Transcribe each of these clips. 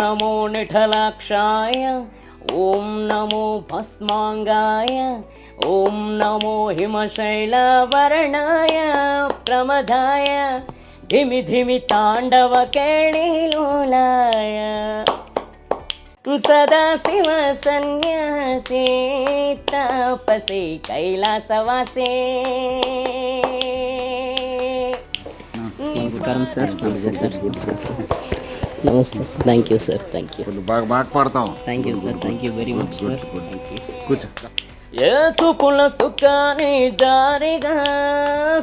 నమో నిఠలాక్షాయ, ఓం నమో భస్మాంగాయ, ఓం నమో హిమశైలవర్ణాయ ప్రమదాయ, ధిమి ధిమి తాండవ కేళిలోలాయ, సదాశివ సన్యాసే తాపసే కైలాసవాసే. నమస్కారం సార్. నమస్తే సార్. నమస్తే sir. Thank you sir. Thank you. బాగా పాడతాం. Thank you sir. Thank you very much sir. Thank you. కూర్చో. ఏ సుకుల సుఖాని దారిగా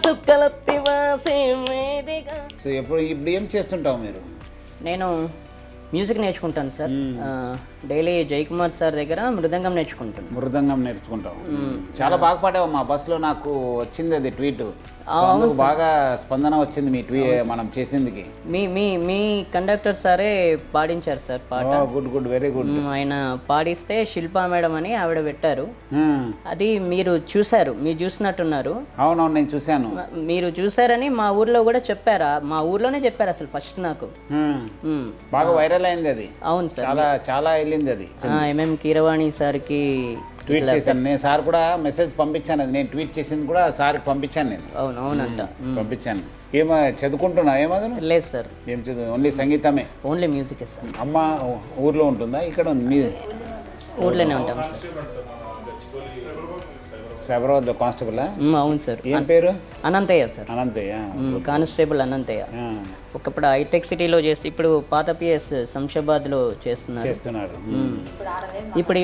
సుక్కలత్తివాసే మేదిగా. సో ఇప్పుడు ఏం చేస్తుంటావు మీరు? నేను మ్యూజిక్ నేర్చుకుంటాను సార్. డైలీ జయకుమార్ సార్ దగ్గర మృదంగం నేర్చుకుంటాను. మృదంగం నేర్చుకుంటావు. చాలా బాగా పాడావు. మా బస్సులో నాకు వచ్చింది అది ట్వీట్. బాగా స్పందన వచ్చింది మీ మనం చేసిందికి. మీ కండక్టర్ సారే పాడించారు సార్ పాట. Good good, very good. ఆయన పాడిస్తే శిల్పా మేడం అని ఆవిడ పెట్టారు. అది మీరు చూసారు, మీరు చూసినట్టున్నారు. అవునవును, నేను చూశాను. మీరు చూసారని మా ఊర్లో కూడా చెప్పారా? మా ఊర్లోనే చెప్పారు అసలు ఫస్ట్ నాకు. బాగా వైరల్ అయింది అది. అవును సార్, చాలా చాలా వెళ్ళింది అది. ఎంఎం కీరవాణి సార్కి ట్వీట్ చేశాను నేను. సార్ కూడా మెసేజ్ పంపించాను. అది నేను ట్వీట్ చేసింది కూడా సార్కి పంపించాను నేను. అవునంట పంపించాను. ఏమో చదువుకుంటున్నా? ఏమది? లేదు సార్. ఏం చదువు? ఓన్లీ సంగీతమే? Only music sir. అమ్మ ఊర్లో ఉంటుందా? ఇక్కడ మీ ఊర్లోనే ఉంటాం సార్. సైబరాబాద్ కానిస్టేబుల్? అవును సార్. ఏం పేరు? అనంతయ్య సార్. అనంతయ్య, కానిస్టేబుల్ అనంతయ్య. ఒకప్పుడు హైటెక్ సిటీలో చేస్తే ఇప్పుడు పాత పిఎస్ శంషాబాద్లో చేస్తున్నారు. ఇప్పుడు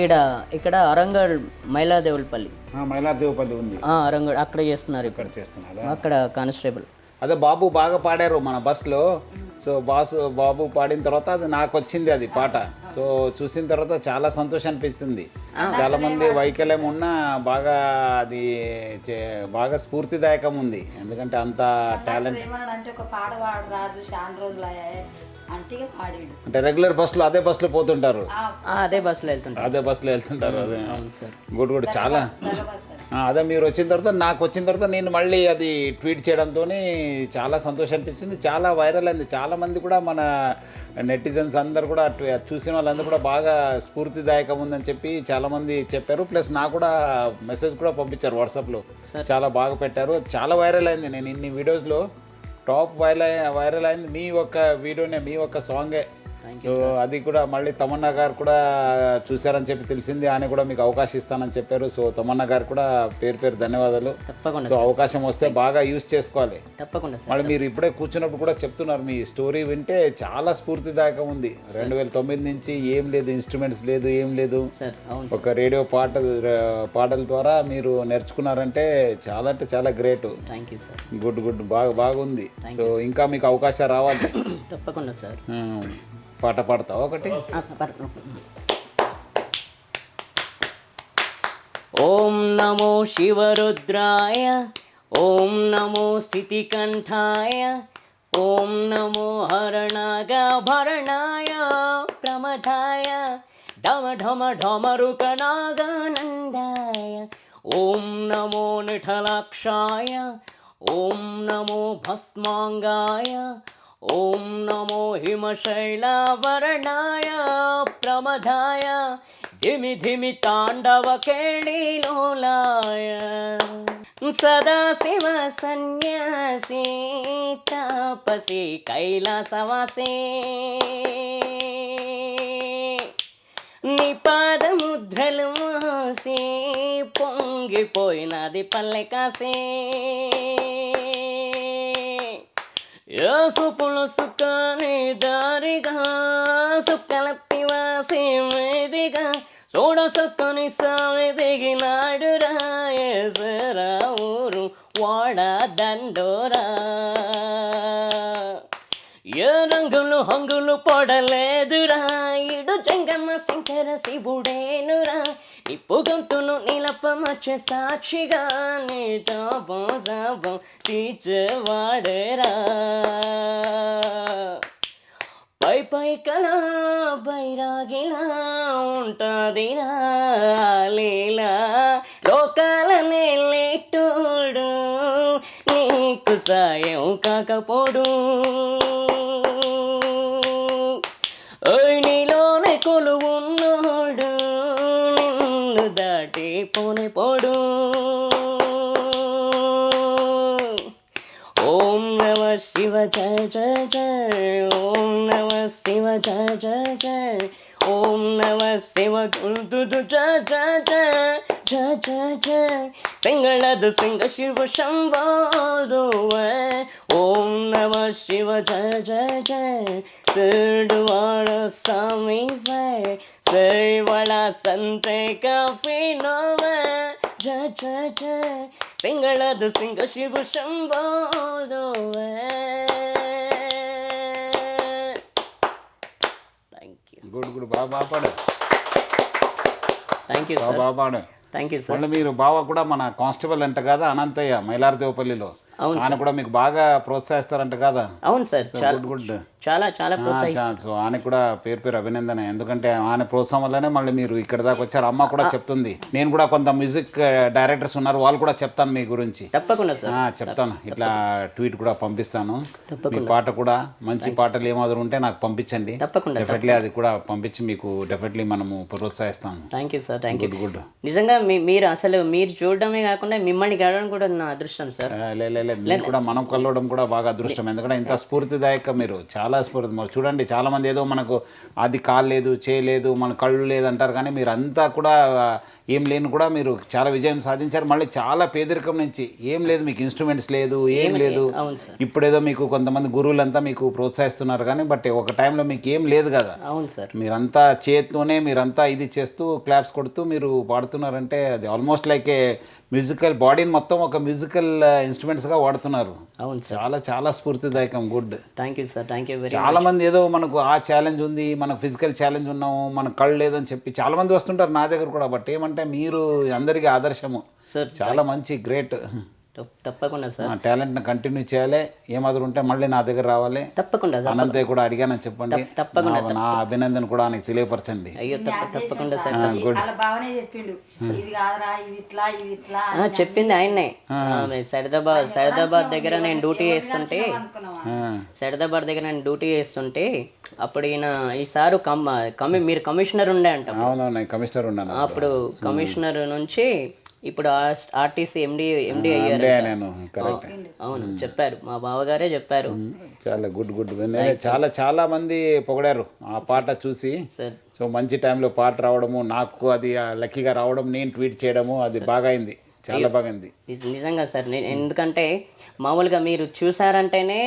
ఇక్కడ అరంగల్ మైలాదేవులపల్లి. మైలాదేవుపల్లి ఉంది. అరంగల్ అక్కడ చేస్తున్నారు. ఇక్కడ చేస్తున్నారు. అక్కడ కానిస్టేబుల్. అదే బాబు బాగా పాడారు మన బస్లో. సో బాబు పాడిన తర్వాత అది నాకు వచ్చింది అది పాట. సో చూసిన తర్వాత చాలా సంతోషం అనిపిస్తుంది. చాలా మంది వైకల్యం ఉన్నా బాగా అది బాగా స్ఫూర్తిదాయకం ఉంది. ఎందుకంటే అంత టాలెంట్. అంటే రెగ్యులర్ బస్సులో అదే బస్సులో పోతుంటారు? అదే బస్సులో వెళ్తుంటారు. అదే గుడ్ గుడ్. చాలా అదే మీరు వచ్చిన తర్వాత నాకు వచ్చిన తర్వాత నేను మళ్ళీ అది ట్వీట్ చేయడంతో చాలా సంతోషం అనిపిస్తుంది. చాలా వైరల్ అయింది. చాలామంది కూడా మన నెటిజన్స్ అందరు కూడా చూసిన వాళ్ళందరూ కూడా బాగా స్ఫూర్తిదాయకం ఉందని చెప్పి చాలామంది చెప్పారు. ప్లస్ నాకు కూడా మెసేజ్ కూడా పంపించారు వాట్సాప్లో. చాలా బాగా పెట్టారు. చాలా వైరల్ అయింది. నేను ఇన్ని వీడియోస్లో టాప్ వైరల్ అయింది మీ ఒక్క వీడియోనే, మీ ఒక్క సాంగే. సో అది కూడా మళ్ళీ తమన్నా గారు కూడా చూశారని చెప్పి తెలిసింది. ఆయన కూడా మీకు అవకాశం ఇస్తానని చెప్పారు. సో తమన్నా గారు కూడా పేరు ధన్యవాదాలు. తప్పకుండా. సో అవకాశం వస్తే బాగా యూజ్ చేసుకోవాలి. తప్పకుండా. మళ్ళీ మీరు ఇప్పుడే కూర్చున్నప్పుడు కూడా చెప్తున్నారు, మీ స్టోరీ వింటే చాలా స్ఫూర్తిదాయకం ఉంది. 2009 నుంచి ఏం లేదు, ఇన్స్ట్రుమెంట్స్ లేదు, ఏం లేదు. ఒక రేడియో పాటల ద్వారా మీరు నేర్చుకున్నారంటే చాలా అంటే చాలా గ్రేట్. గుడ్ గుడ్, బాగుంది. సో ఇంకా మీకు అవకాశం రావాలి. తప్పకుండా సార్. పాట పాడతావు ఒకటి? ఓం నమో శివరుద్రాయ, ఓం నమో స్థితికంఠాయ, ఓం నమో హరణాగభరణాయ ప్రమథాయ, ఢమ ఢమ ఢమరుకనాగానందాయ, ఓం నమో నిఠలాక్షాయ, ఓం నమో భస్మాంగాయ, ఓం నమో హిమశైలవర్ణాయ ప్రమదాయ, ధిమి ధిమి తాండవ కేళిలోలాయ, సదాశివ సన్యాసే తాపసే కైలాసవాసే, నీ పాదముద్రలు మోసే పొంగిపోయినది పల్లె కాసే, సుపులు సుఖాని దారిగా సుక్కలత్తివాసే మేదిగా, చూడసొక్కని సామి దిగినాడు రాయేసరా ఊరు వాడ దండోరా, ఏ రంగులు హంగులు పడలేదురా, ఇడు జంగమ్మ శంకర శివుడేనురా, నిప్పు గొంతును నిలపమచ్చే సాక్షిగా నీ తాపం తీర్చేవాడేరా, పై కలా బైరాగిలా ఉంటదిరా లీలా, లోకాలనే లేటోడు నీకు సాయం కాకపోడు, నీలో పోనే పోడు. ఓం నమ శివ జయ జయ జయ, ఓం నమ శివ జయ జయ జయ, ఓం నమ శివ గుండు జయ జయ జయ జయ జయ జయ, సింగళద సింగ శివ శంభోరువే. ఓం నమ శివ జయ జయ జయ, సిరుడువాడ స్వామి వే, శ్రీవళ సంతే కాఫీ నోవే. జయ జయ జయ, సింగళద సింగ శివ శంభోరువే. గుడ్ గుడ్, బాగా పాడు. Thank you sir. బాగా పాడు. Thank you sir. మళ్ళీ మీరు బావ కూడా మన కానిస్టేబుల్ అంట కదా అనంతయ్య మైలారదేవపల్లిలో, ఆయన కూడా మీకు బాగా ప్రోత్సహిస్తారంట కదా. అవును సార్, గుడ్ గుడ్. చాలా చాలా సో ఆయనకు కూడా పేరు అభినందన, ఎందుకంటే ఆయన ప్రోత్సాహం వల్లనే మళ్ళీ మీరు ఇక్కడ దాకా వచ్చారు. అమ్మ కూడా చెప్తుంది, నేను కూడా కొంత మ్యూజిక్ డైరెక్టర్స్ ఉన్నారు, వాళ్ళు కూడా చెప్తాను మీ గురించి. తప్పకుండా సార్, చెప్తాను. ఇట్లా ట్వీట్ కూడా పంపిస్తాను. మీ పాట కూడా మంచి పాటలు ఏమాదిరి ఉంటే నాకు పంపించండి. తప్పకుండా డెఫినెట్లీ అది కూడా పంపించి మీకు డెఫినెట్లీ మనము ప్రోత్సహిస్తాము. Thank you sir. Thank you. Good. నిజంగా మీరు అసలు మీరు చూడడమే కాకుండా మిమ్మల్ని గడవడం కూడా నా అదృష్టం సార్. మీరు కూడా మనం కలవడం కూడా బాగా అదృష్టం, ఎందుకంటే ఇంత స్ఫూర్తిదాయక మీరు, చాలా స్ఫూర్తి. చూడండి చాలా మంది ఏదో మనకు అది కాలేదు చేయలేదు మన కళ్ళు లేదు అంటారు, కానీ మీరు అంతా కూడా ఏం లేని కూడా మీరు చాలా విజయం సాధించారు. మళ్ళీ చాలా పేదరికం నుంచి ఏం లేదు, మీకు ఇన్స్ట్రుమెంట్స్ లేదు, ఏం లేదు. ఇప్పుడేదో మీకు కొంతమంది గురువులంతా మీకు ప్రోత్సహిస్తున్నారు, కానీ బట్ ఒక టైంలో మీకు ఏం లేదు కదా. అవును సార్. మీరంతా చేతితోనే మీరంతా ఇది చేస్తూ క్లాప్స్ కొడుతూ మీరు పాడుతున్నారంటే అది ఆల్మోస్ట్ లైక్ ఏ మ్యూజికల్ బాడీని మొత్తం ఒక మ్యూజికల్ ఇన్స్ట్రుమెంట్స్గా వాడుతున్నారు. అవును సార్. చాలా చాలా స్ఫూర్తిదాయకం. Good. Thank you sir. Thank you very. చాలా మంది ఏదో మనకు ఆ ఛాలెంజ్ ఉంది, మనకు ఫిజికల్ ఛాలెంజ్ ఉన్నాము, మనకు కళ్ళు లేదని చెప్పి చాలా మంది వస్తుంటారు నా దగ్గర కూడా. బట్ ఏమంటే మీరు అందరికీ ఆదర్శము సార్. చాలా మంచి గ్రేట్. తప్పకుండా సార్. టాలెంట్ని కంటిన్యూ చేయాలి, ఏమాదిరి ఉంటే మళ్ళీ నా దగ్గర రావాలి. తప్పకుండా. అనంతయ్య కూడా అడిగానని చెప్పండి. తప్పకుండా నా అభినందన కూడా ఆయనకు తెలియపరచండి. అయ్యో తప్పకుండా సార్. చెప్పింది ఆయన్నే. సైదాబాద్ దగ్గర నేను డ్యూటీ చేస్తుంటే అప్పుడు ఈ సారు మీరు కమిషనర్ ఉండే అంట. అవునవును, కమిషనర్ ఉన్నాను. అప్పుడు కమిషనర్ నుంచి ఇప్పుడు ఆర్టీసీ ఎండి అయ్యారు. అవును, చెప్పారు, మా బావగారే చెప్పారు. చాలా గుడ్. చాలా చాలా మంది పొగిడారు ఆ పాట చూసి. సో మంచి టైంలో పాట రావడము, నాకు అది లక్కీగా రావడం, నేను ట్వీట్ చేయడము, అది బాగా అయింది, చాలా బాగుంది నిజంగా సార్. ఎందుకంటే మామూలుగా మీరు చూసారంటేనే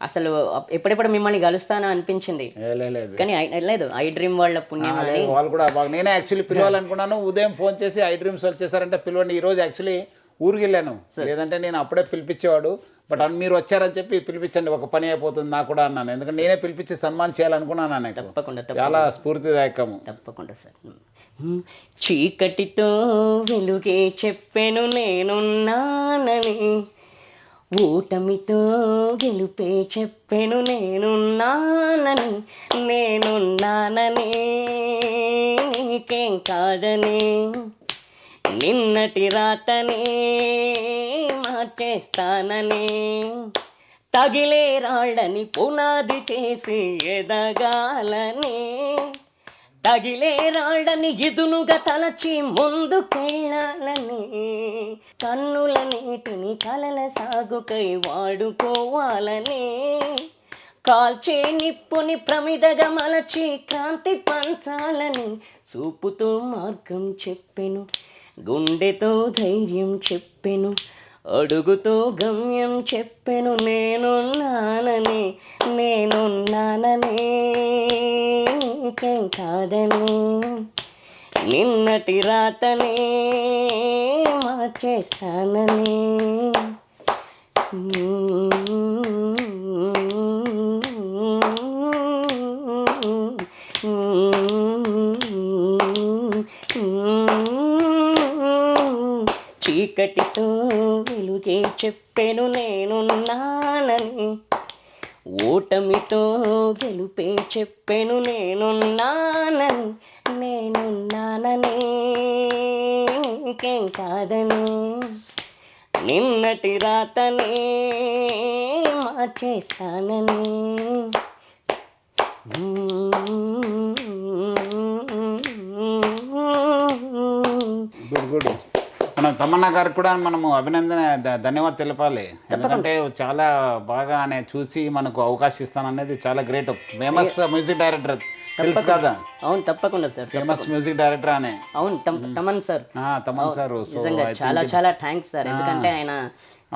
అసలు ఎప్పుడెప్పుడు మిమ్మల్ని కలుస్తానా అనిపించింది, కానీ లేదు ఐ డ్రీమ్ వాళ్ళ పుణ్యం. వాళ్ళు కూడా బాగా, నేనే యాక్చువల్లీ పిలవాలనుకున్నాను. ఉదయం ఫోన్ చేసి ఐ డ్రీమ్స్ వాళ్ళు చేశారంటే పిలవండి, ఈరోజు యాక్చువల్లీ ఊరికి వెళ్ళాను, లేదంటే నేను అప్పుడే పిలిపించేవాడు. బట్ మీరు వచ్చారని చెప్పి పిలిపించండి, ఒక పని అయిపోతుంది నాకు కూడా అన్నాను, ఎందుకంటే నేనే పిలిపించి సన్మానం చేయాలనుకున్నాను. తప్పకుండా. చాలా స్ఫూర్తిదాయకము. తప్పకుండా సార్. చీకటితో వెలుగే చెప్పెను నేనున్నానని, ఓటమితో గెలుపే చెప్పెను నేనున్నానని, నీకేం కాదని, నిన్నటి రాతని మార్చేస్తానని, తగిలే రాళ్ళని పునాది చేసి ఎదగాలని, తగిలే రాళ్ళని ఇదునుగా తలచి ముందుకెళ్ళాలని, కన్నుల నీటిని కలల సాగుకై వాడుకోవాలని, కాల్చే నిప్పుని ప్రమిదగా మలచి క్రాంతి పంచాలని, చూపుతో మార్గం చెప్పెను, గుండెతో ధైర్యం చెప్పెను, అడుగుతో గమ్యం చెప్పెను నేనున్నానని, నీకేం కాదని, నిన్నటి రాతని మార్చేస్తానని. చీకటితో వెలుగే చెప్పెను నేనున్నానని, ఓటమితో గెలుపే చెప్పెను నేనున్నానని, నీకేం కాదని, నిన్నటి రాతని మార్చేస్తానని. గుడ్ మనం తమన్నా గారికి కూడా మనము అభినందన ధన్యవాదాలు తెలపాలి. ఎందుకంటే చాలా బాగా ఆయన చూసి మనకు అవకాశం ఇస్తాననేది చాలా గ్రేట్. ఫేమస్ మ్యూజిక్ డైరెక్టర్ తెలుసు కదా? అవును, తప్పకుండా సార్. ఫేమస్ మ్యూజిక్ డైరెక్టర్ అనే. అవును, తమన్ సార్. తమన్ సార్ నిజంగా చాలా చాలా థ్యాంక్స్ సార్. ఎందుకంటే ఆయన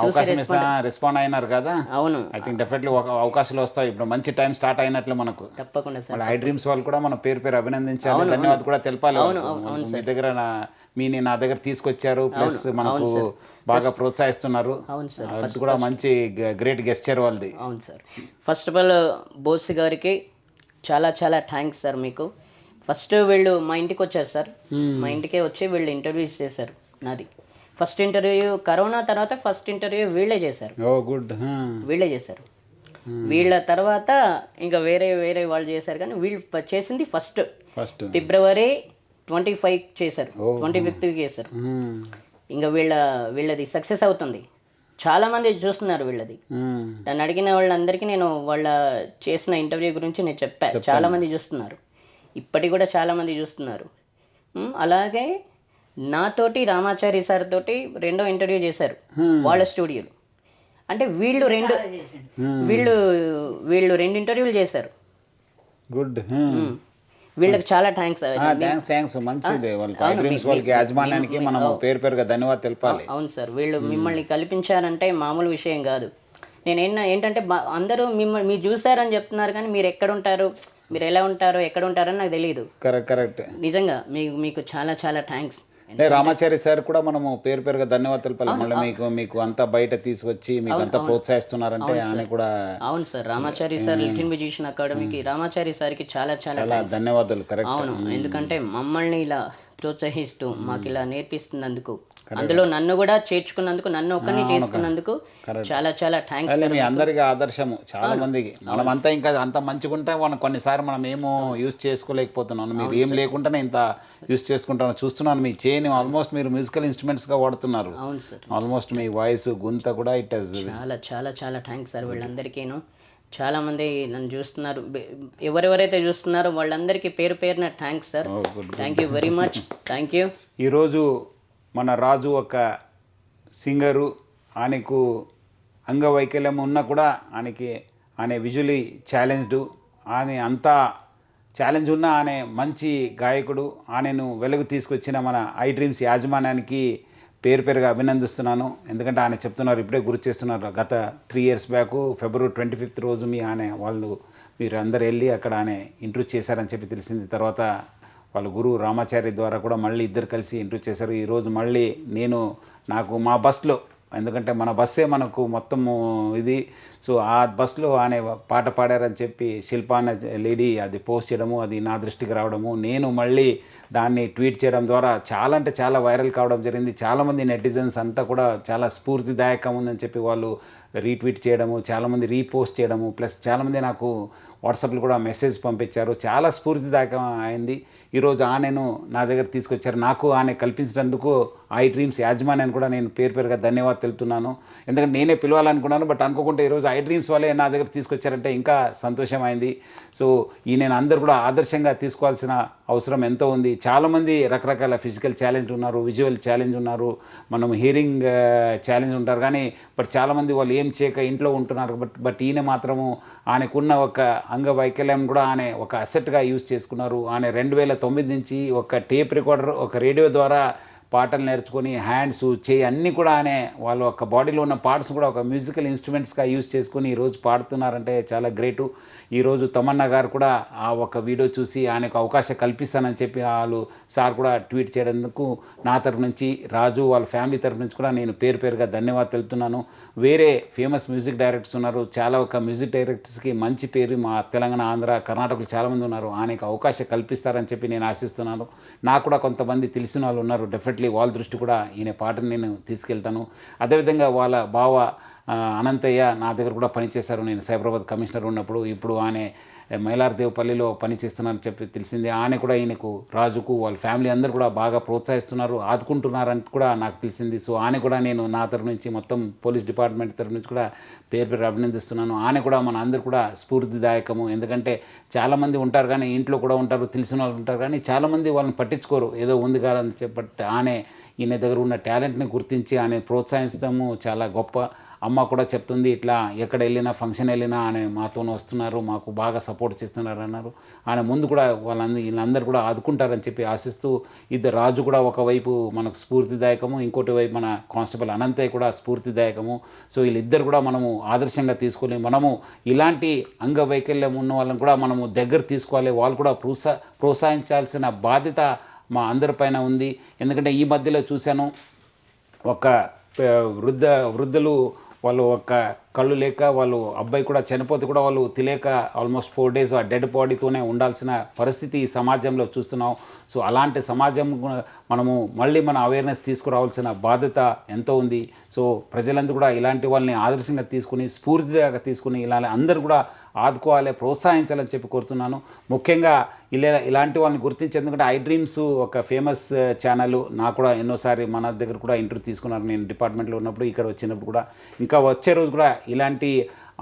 అవకాశం రెస్పాండ్ అయినారు కదా. అవును, ఐ థింక్ డెఫినెట్లీ అవకాశాలు వస్తాయి. ఇప్పుడు మంచి టైం స్టార్ట్ అయినట్లు మనకు. తప్పకుండా సార్. ఐ డ్రీమ్స్ వాళ్ళు కూడా మన పేరు అభినందించాలి, ధన్యవాదాలు కూడా తెలపాలి. మీ దగ్గర నా దగ్గర తీసుకొచ్చారు, ప్లస్ మనకు బాగా ప్రోత్సహిస్తున్నారు. అవును సార్, అది కూడా మంచి గ్రేట్ గెస్చర్ వాళ్ళది. అవును sir. First of all Bose గారికి చాలా చాలా థ్యాంక్స్ సార్. మీకు ఫస్ట్ వీళ్ళు మా ఇంటికి వచ్చారు సార్. మా ఇంటికే వచ్చి వీళ్ళు ఇంటర్వ్యూస్ చేశారు. నాది ఫస్ట్ ఇంటర్వ్యూ కరోనా తర్వాత ఫస్ట్ ఇంటర్వ్యూ వీళ్ళే చేశారు. ఓ గుడ్. వీళ్ళే చేశారు. వీళ్ళ తర్వాత ఇంకా వేరే వాళ్ళు చేశారు, కానీ వీళ్ళు చేసింది ఫస్ట్ ఫిబ్రవరి 25 చేశారు, 25th చేశారు. ఇంకా వీళ్ళది సక్సెస్ అవుతుంది. చాలామంది చూస్తున్నారు వీళ్ళది. నన్ను అడిగిన వాళ్ళందరికీ నేను వాళ్ళ చేసిన ఇంటర్వ్యూ గురించి నేను చెప్పాను. చాలామంది చూస్తున్నారు, ఇప్పటికి కూడా చాలామంది చూస్తున్నారు. అలాగే నాతోటి రామాచారి సార్ తోటి రెండో ఇంటర్వ్యూ చేశారు వాళ్ళ స్టూడియోలో. అంటే వీళ్ళు రెండు ఇంటర్వ్యూలు చేశారు. గుడ్. వీళ్ళకి చాలా థ్యాంక్స్. మంచిది. వాళ్ళకి యాజమాన్యానికి మనం పేరుగా ధన్యవాదాలు తెలపాలి. అవును సార్, వీళ్ళు మిమ్మల్ని కల్పించారంటే మామూలు విషయం కాదు. నేను ఏంటంటే అందరూ మిమ్మల్ని మీరు చూసారని చెప్తున్నారు, కానీ మీరు ఎక్కడ ఉంటారు, మీరు ఎలా ఉంటారో ఎక్కడ ఉంటారని నాకు తెలియదు. కరెక్ట్. నిజంగా మీకు చాలా చాలా థ్యాంక్స్. రామాచారి సార్ కూడా మనము పేరుగా ధన్యవాదాలు తెలపాలి. మళ్ళీ మీకు అంతా బయట తీసుకొచ్చి మీకు అంతా ప్రోత్సహిస్తున్నారంటే ఆయన కూడా. అవును sir, Ramachari sir little musician అకాడమీకి రామాచారి సార్కి చాలా చాలా ధన్యవాదాలు. కరెక్ట్. అవును, ఎందుకంటే మమ్మల్ని ఇలా ప్రోత్సహిస్తూ మాకు ఇలా నేర్పిస్తున్నందుకు, అందులో నన్ను కూడా చేర్చుకున్నందుకు, నన్ను ఒక్కరిని చేసుకున్నందుకు చాలా చాలా థ్యాంక్స్. మీ అందరికీ ఆదర్శము చాలా మందికి. మనం అంతా ఇంకా అంత మంచిగా ఉంటే మనం కొన్నిసార్లు మనం ఏమో యూజ్ చేసుకోలేకపోతున్నాను. మీరు ఏం లేకుండానే ఇంత యూజ్ చేసుకుంటాను. చూస్తున్నాను మీ చేయని ఆల్మోస్ట్ మీరు మ్యూజికల్ ఇన్స్ట్రుమెంట్స్గా వాడుతున్నారు. అవును సార్, ఆల్మోస్ట్ మీ వాయిస్ గొంత కూడా ఇట్ చాలా చాలా చాలా థ్యాంక్స్ సార్. వీళ్ళందరికీను చాలామంది నన్ను చూస్తున్నారు. ఎవరెవరైతే చూస్తున్నారో వాళ్ళందరికీ పేరున thanks sir. Thank you very much. Thank you. ఈరోజు మన రాజు ఒక సింగరు. ఆయనకు అంగవైకల్యం ఉన్నా కూడా ఆయన విజువలీ ఛాలెంజ్డ్. ఆయన అంతా ఛాలెంజ్ ఉన్న ఆయన మంచి గాయకుడు. ఆయనను వెలుగు తీసుకొచ్చిన మన ఐ డ్రీమ్స్ యాజమాన్యానికి పేరుగా అభినందిస్తున్నాను. ఎందుకంటే ఆయన చెప్తున్నారు, ఇప్పుడే గుర్తు చేస్తున్నారు, గత 3 years బ్యాక్ ఫిబ్రవరి 25th రోజు మీరు అందరు వెళ్ళి అక్కడ ఆయన ఇంటర్వ్యూ చేశారని చెప్పి తెలిసింది. తర్వాత వాళ్ళ గురువు రామాచారి ద్వారా కూడా మళ్ళీ ఇద్దరు కలిసి ఇంటర్వ్యూ చేశారు. ఈరోజు మళ్ళీ నాకు మా బస్లో, ఎందుకంటే మన బస్సే మనకు మొత్తము ఇది. సో ఆ బస్లో ఆయన పాట పాడారని చెప్పి శిల్ప అనే లేడీ అది పోస్ట్ చేయడము, అది నా దృష్టికి రావడము, నేను మళ్ళీ దాన్ని ట్వీట్ చేయడం ద్వారా చాలా అంటే చాలా వైరల్ కావడం జరిగింది. చాలామంది నెటిజన్స్ అంతా కూడా చాలా స్ఫూర్తిదాయకం ఉందని చెప్పి వాళ్ళు రీట్వీట్ చేయడము, చాలామంది రీపోస్ట్ చేయడము, ప్లస్ చాలామంది నాకు వాట్సాప్లో కూడా మెసేజ్ పంపించారు. చాలా స్ఫూర్తిదాయకం అయింది. ఈరోజు ఆయనను నా దగ్గర తీసుకొచ్చారు. నాకు ఆయన కల్పించినందుకు ఐ డ్రీమ్స్ యాజమాన్యాన్ని కూడా నేను పేరుగా ధన్యవాదాలు తెలుపుతున్నాను. ఎందుకంటే నేనే పిలవాలనుకున్నాను, బట్ అనుకోకుండా ఈరోజు ఐ డ్రీమ్స్ వాళ్ళే నా దగ్గర తీసుకొచ్చారంటే ఇంకా సంతోషమైంది. సో నేను అందరూ కూడా ఆదర్శంగా తీసుకోవాల్సిన అవసరం ఎంతో ఉంది. చాలామంది రకరకాల ఫిజికల్ ఛాలెంజ్ ఉన్నారు, విజువల్ ఛాలెంజ్ ఉన్నారు, మనం హియరింగ్ ఛాలెంజ్ ఉంటారు. కానీ బట్ చాలామంది వాళ్ళు ఏం చేయక ఇంట్లో ఉంటున్నారు. బట్ ఈయన మాత్రము ఆయనకున్న ఒక అంగవైకల్యం కూడా ఆయన ఒక అసెట్గా యూజ్ చేసుకున్నారు. ఆయన 2009 నుంచి ఒక టేప్ రికార్డర్, ఒక రేడియో ద్వారా పాటలు నేర్చుకొని హ్యాండ్స్, చేయి అన్నీ కూడా వాళ్ళ ఒక బాడీలో ఉన్న పార్ట్స్ కూడా ఒక మ్యూజికల్ ఇన్స్ట్రుమెంట్స్గా యూజ్ చేసుకొని ఈరోజు పాడుతున్నారంటే చాలా గ్రేటు. ఈరోజు తమన్నా గారు కూడా ఆ ఒక వీడియో చూసి ఆయనకు అవకాశం కల్పిస్తానని చెప్పి వాళ్ళు సార్ కూడా ట్వీట్ చేయడానికి నా తరఫు నుంచి, రాజు వాళ్ళ ఫ్యామిలీ తరఫు నుంచి కూడా నేను పేరుగా ధన్యవాదాలు తెలుపుతున్నాను. వేరే ఫేమస్ మ్యూజిక్ డైరెక్టర్స్ ఉన్నారు, చాలా ఒక మ్యూజిక్ డైరెక్టర్స్కి మంచి పేరు మా తెలంగాణ, ఆంధ్ర, కర్ణాటకలో చాలామంది ఉన్నారు. ఆయనకు అవకాశం కల్పిస్తారని చెప్పి నేను ఆశిస్తున్నాను. నాకు కూడా కొంతమంది తెలిసిన వాళ్ళు ఉన్నారు. డెఫినెట్లీ వాళ్ళ దృష్టి కూడా ఈయన పాటను నేను తీసుకెళ్తాను. అదేవిధంగా వాళ్ళ బావ అనంతయ్య నా దగ్గర కూడా పనిచేశారు. నేను సైబరాబాద్ కమిషనర్ ఉన్నప్పుడు. ఇప్పుడు ఆయన మైలార్దేవపల్లిలో పనిచేస్తున్నారని చెప్పి తెలిసింది. ఆయన కూడా ఈయనకు, రాజుకు, వాళ్ళ ఫ్యామిలీ అందరూ కూడా బాగా ప్రోత్సహిస్తున్నారు, ఆదుకుంటున్నారని కూడా నాకు తెలిసింది. సో ఆయన కూడా నేను నా తరఫు నుంచి, మొత్తం పోలీస్ డిపార్ట్మెంట్ తరఫు నుంచి కూడా పేరు అభినందిస్తున్నాను. ఆయన కూడా మన అందరూ కూడా స్ఫూర్తిదాయకము. ఎందుకంటే చాలామంది ఉంటారు కానీ, ఇంట్లో కూడా ఉంటారు, తెలిసిన వాళ్ళు ఉంటారు కానీ చాలామంది వాళ్ళని పట్టించుకోరు, ఏదో ఉంది కాదని చెప్పి. ఈయన దగ్గర ఉన్న టాలెంట్ని గుర్తించి ఆయన ప్రోత్సహించడము చాలా గొప్ప. అమ్మ కూడా చెప్తుంది, ఇట్లా ఎక్కడ వెళ్ళినా, ఫంక్షన్ వెళ్ళినా ఆయన మాతో వస్తున్నారు, మాకు బాగా సపోర్ట్ చేస్తున్నారు అన్నారు. ఆయన ముందు కూడా వీళ్ళందరూ కూడా ఆదుకుంటారని చెప్పి ఆశిస్తూ, ఇద్దరు రాజు కూడా ఒకవైపు మనకు స్ఫూర్తిదాయకము, ఇంకోటి వైపు మన కానిస్టేబుల్ అనంతయ్య కూడా స్ఫూర్తిదాయకము. సో వీళ్ళిద్దరు కూడా మనము ఆదర్శంగా తీసుకొని, మనము ఇలాంటి అంగవైకల్యం ఉన్న వాళ్ళని కూడా మనము దగ్గర తీసుకోవాలి. వాళ్ళు కూడా ప్రోత్సహించాల్సిన బాధ్యత మా అందరిపైన ఉంది. ఎందుకంటే ఈ మధ్యలో చూశాను, ఒక వృద్ధులు వాళ్ళు ఒక కళ్ళు లేక, వాళ్ళు అబ్బాయి కూడా చనిపోతే కూడా వాళ్ళు తెలియక ఆల్మోస్ట్ 4 days ఆ డెడ్ బాడీతోనే ఉండాల్సిన పరిస్థితి ఈ సమాజంలో చూస్తున్నాం. సో అలాంటి సమాజం మనము మళ్ళీ మన అవేర్నెస్ తీసుకురావాల్సిన బాధ్యత ఎంతో ఉంది. సో ప్రజలందరూ కూడా ఇలాంటి వాళ్ళని ఆదర్శంగా తీసుకుని, స్ఫూర్తిగా తీసుకుని ఇలా అందరూ కూడా ఆదుకోవాలి, ప్రోత్సహించాలని చెప్పి కోరుతున్నాను. ముఖ్యంగా ఇలాంటి వాళ్ళని గుర్తించి, ఎందుకంటే ఐ డ్రీమ్స్ ఒక ఫేమస్ ఛానల్, నాకు కూడా ఎన్నోసారి మన దగ్గర కూడా ఇంటర్వ్యూ తీసుకున్నారు. నేను డిపార్ట్మెంట్లో ఉన్నప్పుడు, ఇక్కడ వచ్చినప్పుడు కూడా, ఇంకా వచ్చే రోజు కూడా ఇలాంటి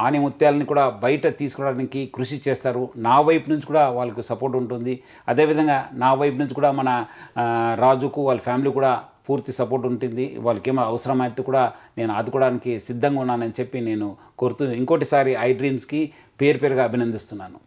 ఆణిముత్యాలని కూడా బయట తీసుకోవడానికి కృషి చేస్తారు. నా వైపు నుంచి కూడా వాళ్ళకు సపోర్ట్ ఉంటుంది. అదేవిధంగా నా వైపు నుంచి కూడా మన రాజుకు, వాళ్ళ ఫ్యామిలీ కూడా పూర్తి సపోర్ట్ ఉంటుంది. వాళ్ళకి ఏమో అవసరమైతే కూడా నేను ఆదుకోవడానికి సిద్ధంగా ఉన్నానని చెప్పి నేను కోరుతూ, ఇంకోటిసారి ఐ డ్రీమ్స్కి పేరుగా అభినందిస్తున్నాను.